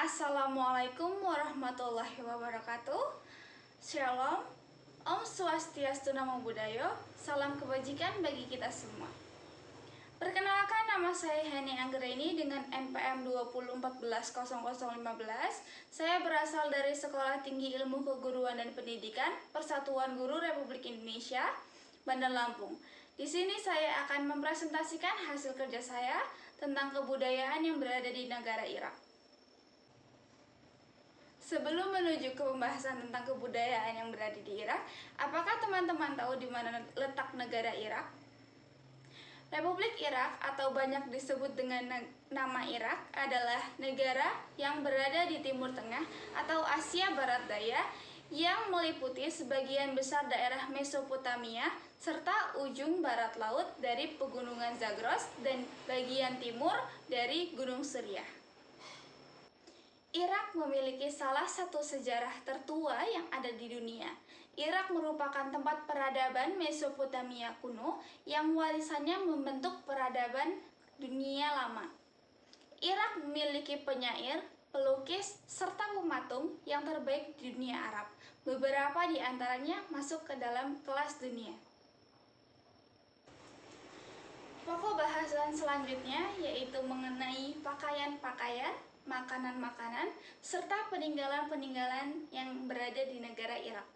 Assalamualaikum warahmatullahi wabarakatuh. Shalom, Om Swastiastu, Namo Buddhaya, salam kebajikan bagi kita semua. Perkenalkan, nama saya Hani Anggreni dengan NPM 20140015. Saya berasal dari Sekolah Tinggi Ilmu Keguruan dan Pendidikan Persatuan Guru Republik Indonesia, Bandar Lampung. Di sini saya akan mempresentasikan hasil kerja saya tentang kebudayaan yang berada di negara Irak. Sebelum menuju ke pembahasan tentang kebudayaan yang berada di Irak, apakah teman-teman tahu di mana letak negara Irak? Republik Irak atau banyak disebut dengan nama Irak adalah negara yang berada di Timur Tengah atau Asia Barat Daya yang meliputi sebagian besar daerah Mesopotamia serta ujung barat laut dari Pegunungan Zagros dan bagian timur dari Gunung Suria. Irak memiliki salah satu sejarah tertua yang ada di dunia. Irak merupakan tempat peradaban Mesopotamia kuno yang warisannya membentuk peradaban dunia lama. Irak memiliki penyair, pelukis, serta pematung yang terbaik di dunia Arab. Beberapa di antaranya masuk ke dalam kelas dunia. Pokok bahasan selanjutnya yaitu mengenai pakaian-pakaian, makanan-makanan, serta peninggalan-peninggalan yang berada di negara Irak.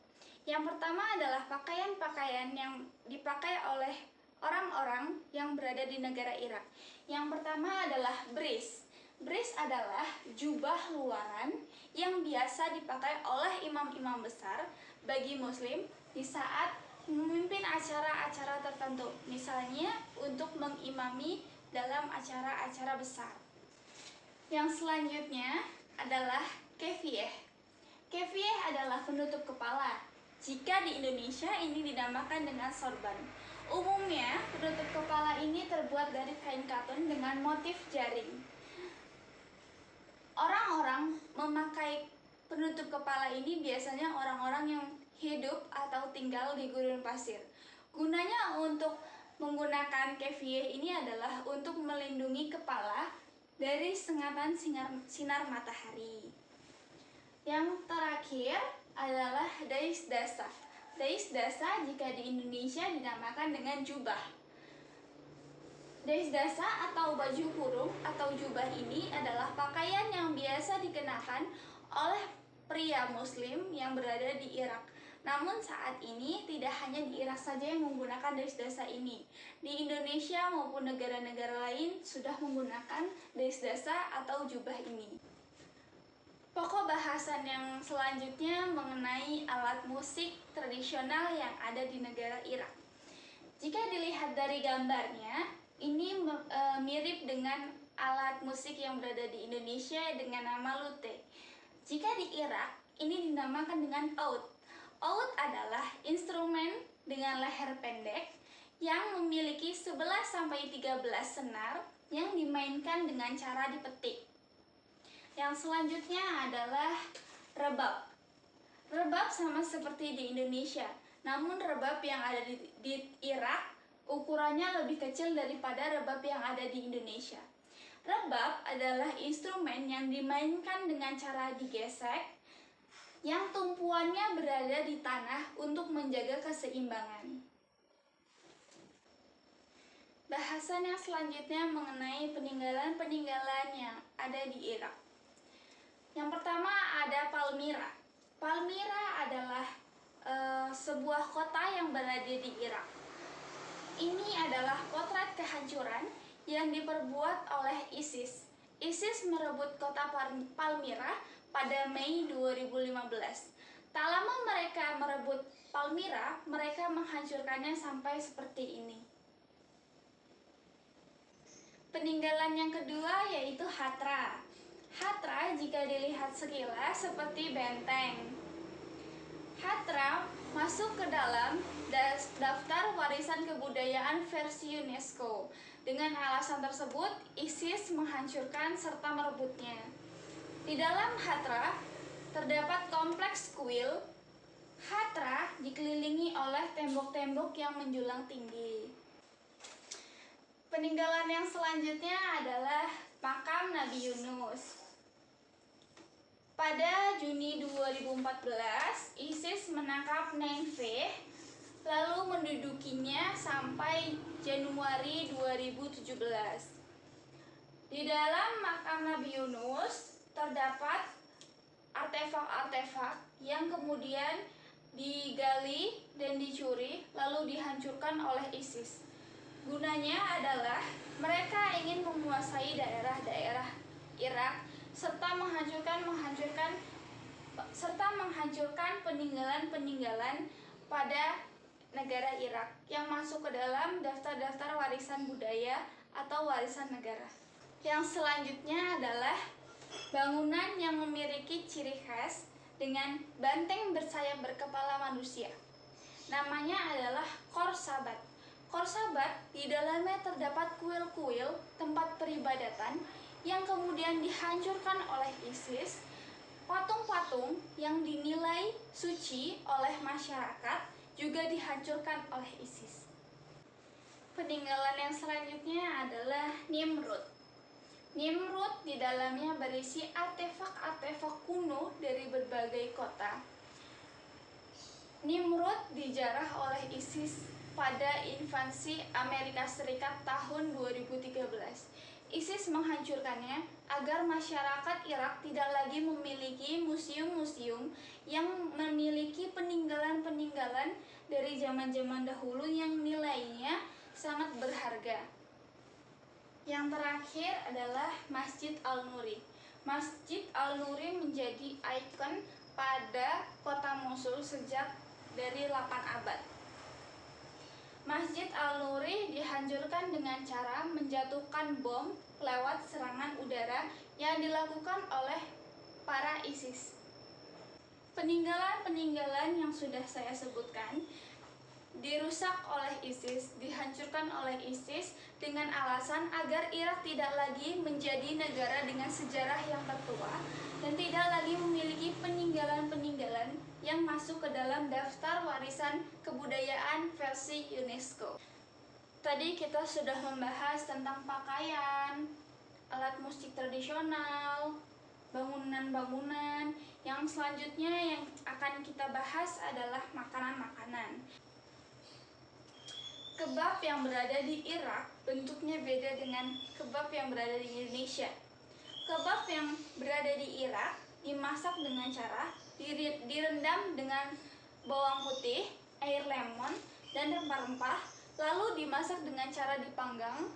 Yang pertama adalah pakaian-pakaian yang dipakai oleh orang-orang yang berada di negara Irak. Yang pertama adalah bris. Bris adalah jubah luaran yang biasa dipakai oleh imam-imam besar bagi muslim di saat memimpin acara-acara tertentu, misalnya untuk mengimami dalam acara-acara besar. Yang selanjutnya adalah kefiyeh. Kefiyeh adalah penutup kepala. Jika di Indonesia ini dinamakan dengan sorban. Umumnya penutup kepala ini terbuat dari kain katun dengan motif jaring. Orang-orang memakai penutup kepala ini biasanya orang-orang yang hidup atau tinggal di gurun pasir. Gunanya untuk menggunakan kefiyeh ini adalah untuk melindungi kepala dari sengatan sinar matahari. Yang terakhir adalah dais dasa. Dais dasa jika di Indonesia dinamakan dengan jubah. Dais dasa atau baju kurung atau jubah ini adalah pakaian yang biasa dikenakan oleh pria muslim yang berada di Irak. Namun saat ini tidak hanya di Irak saja yang menggunakan dais dasa ini. Di Indonesia maupun negara-negara lain sudah menggunakan dais dasa atau jubah ini. Pokok bahasan yang selanjutnya mengenai alat musik tradisional yang ada di negara Irak. Jika dilihat dari gambarnya, ini mirip dengan alat musik yang berada di Indonesia dengan nama lute. Jika di Irak, ini dinamakan dengan oud. Oud adalah instrumen dengan leher pendek yang memiliki 11-13 senar yang dimainkan dengan cara dipetik. Yang selanjutnya adalah rebab. Rebab sama seperti di Indonesia, namun rebab yang ada di Irak ukurannya lebih kecil daripada rebab yang ada di Indonesia. Rebab adalah instrumen yang dimainkan dengan cara digesek, yang tumpuannya berada di tanah untuk menjaga keseimbangan. Bahasan yang selanjutnya mengenai peninggalan-peninggalan yang ada di Irak. Yang pertama ada Palmyra. Palmyra adalah sebuah kota yang berada di Irak. Ini adalah potret kehancuran yang diperbuat oleh ISIS. ISIS merebut kota Palmyra pada Mei 2015. Tak lama mereka merebut Palmyra, mereka menghancurkannya sampai seperti ini. Peninggalan yang kedua yaitu Hatra. Hatra jika dilihat sekilas seperti benteng. Hatra masuk ke dalam daftar warisan kebudayaan versi UNESCO. Dengan alasan tersebut, ISIS menghancurkan serta merebutnya. Di dalam Hatra terdapat kompleks kuil. Hatra dikelilingi oleh tembok-tembok yang menjulang tinggi. Peninggalan yang selanjutnya adalah makam Nabi Yunus. Pada Juni 2014, ISIS menangkap Nineveh lalu mendudukinya sampai Januari 2017. Di dalam makam Nabi Yunus terdapat artefak-artefak yang kemudian digali dan dicuri lalu dihancurkan oleh ISIS. Gunanya adalah mereka ingin menguasai daerah-daerah Irak serta menghancurkan peninggalan-peninggalan pada negara Irak yang masuk ke dalam daftar-daftar warisan budaya atau warisan negara. Yang selanjutnya adalah bangunan yang memiliki ciri khas dengan banteng bersayap berkepala manusia. Namanya adalah Khorsabat. Khorsabat di dalamnya terdapat kuil-kuil tempat peribadatan yang kemudian dihancurkan oleh ISIS. Patung-patung yang dinilai suci oleh masyarakat juga dihancurkan oleh ISIS. Peninggalan yang selanjutnya adalah Nimrud. Nimrud di dalamnya berisi artefak-artefak kuno dari berbagai kota. Nimrud dijarah oleh ISIS pada invasi Amerika Serikat tahun 2013. ISIS menghancurkannya agar masyarakat Irak tidak lagi memiliki museum-museum yang memiliki peninggalan-peninggalan dari zaman-zaman dahulu yang nilainya sangat berharga. Yang terakhir adalah Masjid Al-Nuri. Masjid Al-Nuri menjadi ikon pada kota Mosul sejak dari 8 abad. Masjid Al-Nuri dihancurkan dengan cara menjatuhkan bom lewat serangan udara yang dilakukan oleh para ISIS. Peninggalan-peninggalan yang sudah saya sebutkan dirusak oleh ISIS, dihancurkan oleh ISIS dengan alasan agar Irak tidak lagi menjadi negara dengan sejarah yang tertua dan tidak lagi memiliki peninggalan-peninggalan yang masuk ke dalam daftar warisan kebudayaan versi UNESCO. Tadi kita sudah membahas tentang pakaian, alat musik tradisional, bangunan-bangunan. Yang selanjutnya yang akan kita bahas adalah makanan-makanan. Kebab yang berada di Irak bentuknya beda dengan kebab yang berada di Indonesia. Kebab yang berada di Irak dimasak dengan cara direndam dengan bawang putih, air lemon, dan rempah-rempah, lalu dimasak dengan cara dipanggang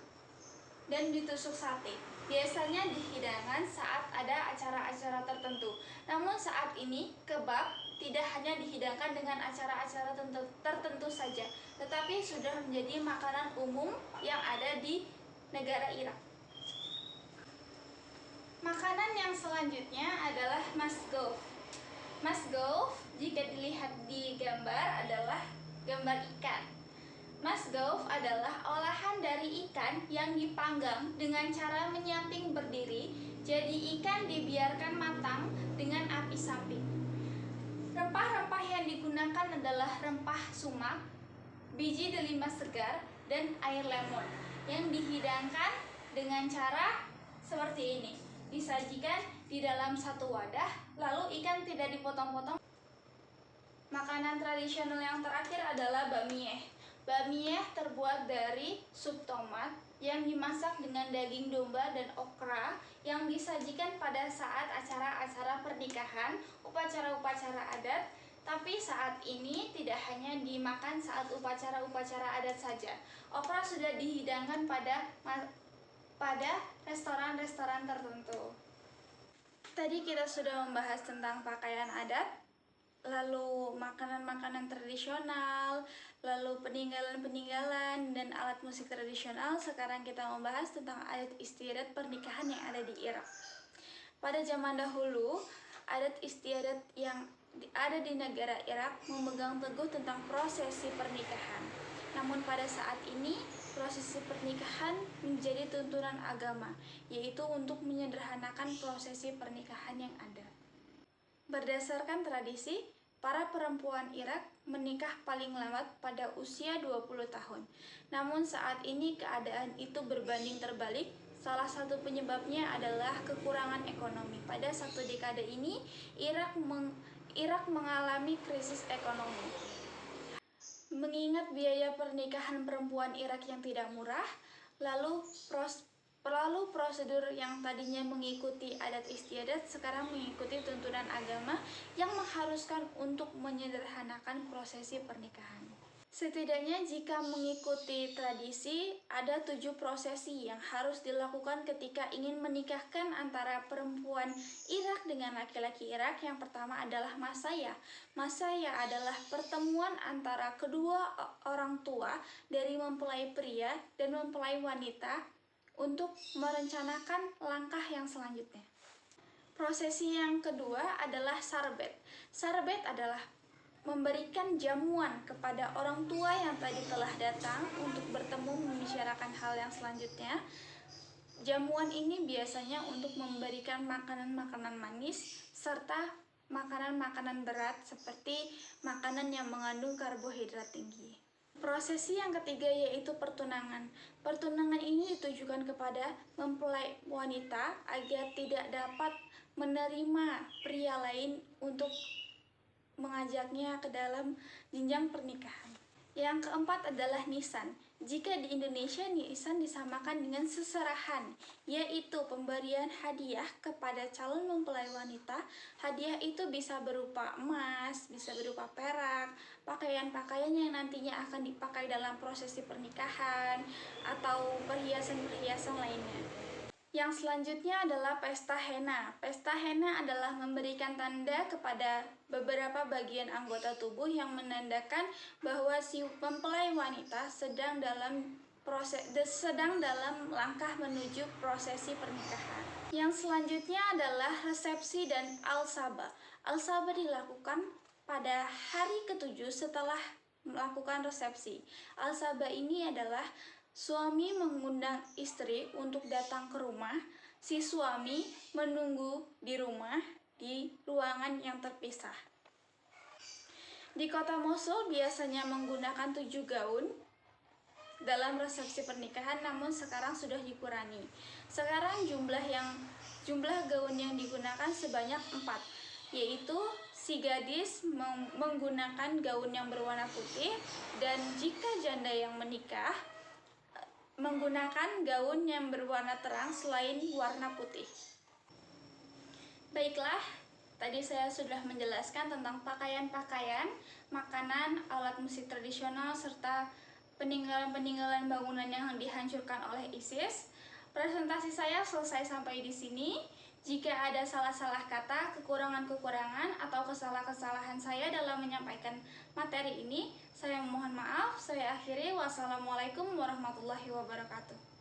dan ditusuk sate. Biasanya dihidangkan saat ada acara-acara tertentu. Namun saat ini kebab tidak hanya dihidangkan dengan acara-acara tertentu saja, tetapi sudah menjadi makanan umum yang ada di negara Irak. Makanan yang selanjutnya adalah masgouf. Masgouf jika dilihat di gambar adalah gambar ikan. Masgouf adalah olahan dari ikan yang dipanggang dengan cara menyamping berdiri, jadi ikan dibiarkan matang dengan api samping. Rempah-rempah yang digunakan adalah rempah sumak, biji delima segar, dan air lemon yang dihidangkan dengan cara seperti ini. Disajikan di dalam satu wadah, lalu ikan tidak dipotong-potong. Makanan tradisional yang terakhir adalah bakmieh. Bakmieh terbuat dari sup tomat yang dimasak dengan daging domba dan okra yang disajikan pada saat acara-acara pernikahan, upacara-upacara adat. Tapi saat ini tidak hanya dimakan saat upacara-upacara adat saja. Okra sudah dihidangkan pada restoran-restoran tertentu. Tadi kita sudah membahas tentang pakaian adat, lalu makanan-makanan tradisional, lalu peninggalan-peninggalan dan alat musik tradisional. Sekarang kita membahas tentang adat istiadat pernikahan yang ada di Irak. Pada zaman dahulu, adat istiadat yang ada di negara Irak memegang teguh tentang prosesi pernikahan. Namun pada saat ini, prosesi pernikahan menjadi tuntunan agama, yaitu untuk menyederhanakan prosesi pernikahan yang ada. Berdasarkan tradisi, para perempuan Irak menikah paling lambat pada usia 20 tahun. Namun saat ini keadaan itu berbanding terbalik, Salah satu penyebabnya adalah kekurangan ekonomi. Pada satu dekade ini, Irak mengalami krisis ekonomi. Mengingat biaya pernikahan perempuan Irak yang tidak murah, lalu prosedur yang tadinya mengikuti adat istiadat sekarang mengikuti tuntunan agama yang mengharuskan untuk menyederhanakan prosesi pernikahan. Setidaknya jika mengikuti tradisi, ada 7 prosesi yang harus dilakukan ketika ingin menikahkan antara perempuan Irak dengan laki-laki Irak. Yang pertama adalah masaya. Masaya adalah pertemuan antara kedua orang tua dari mempelai pria dan mempelai wanita untuk merencanakan langkah yang selanjutnya. Prosesi yang kedua adalah sarbet. Sarbet adalah memberikan jamuan kepada orang tua yang tadi telah datang untuk bertemu membicarakan hal yang selanjutnya. Jamuan ini biasanya untuk memberikan makanan-makanan manis serta makanan-makanan berat seperti makanan yang mengandung karbohidrat tinggi. Prosesi yang ketiga yaitu pertunangan. Pertunangan ini ditujukan kepada mempelai wanita agar tidak dapat menerima pria lain untuk mengajaknya ke dalam jenjang pernikahan. Yang keempat adalah nisan. Jika di Indonesia, nisan disamakan dengan seserahan, yaitu pemberian hadiah kepada calon mempelai wanita. Hadiah itu bisa berupa emas, bisa berupa perak, pakaian-pakaian yang nantinya akan dipakai dalam prosesi pernikahan, atau perhiasan-perhiasan lainnya. Yang selanjutnya adalah pesta henna. Pesta henna adalah memberikan tanda kepada beberapa bagian anggota tubuh yang menandakan bahwa si mempelai wanita sedang dalam langkah menuju prosesi pernikahan. Yang selanjutnya adalah resepsi dan al-sabah. Al-sabah dilakukan pada hari ke-7 setelah melakukan resepsi. Al-sabah ini adalah suami mengundang istri untuk datang ke rumah, si suami menunggu di rumah di ruangan yang terpisah. Di kota Mosul biasanya menggunakan 7 gaun dalam resepsi pernikahan, namun sekarang sudah dikurangi. Sekarang jumlah gaun yang digunakan sebanyak 4, yaitu si gadis menggunakan gaun yang berwarna putih, dan jika janda yang menikah menggunakan gaun yang berwarna terang selain warna putih. Baiklah, tadi saya sudah menjelaskan tentang pakaian-pakaian, makanan, alat musik tradisional, serta peninggalan-peninggalan bangunan yang dihancurkan oleh ISIS. Presentasi saya selesai sampai di sini. Jika ada salah-salah kata, kekurangan-kekurangan, atau kesalahan-kesalahan saya dalam menyampaikan materi ini, saya mohon maaf. Saya akhiri. Wassalamualaikum warahmatullahi wabarakatuh.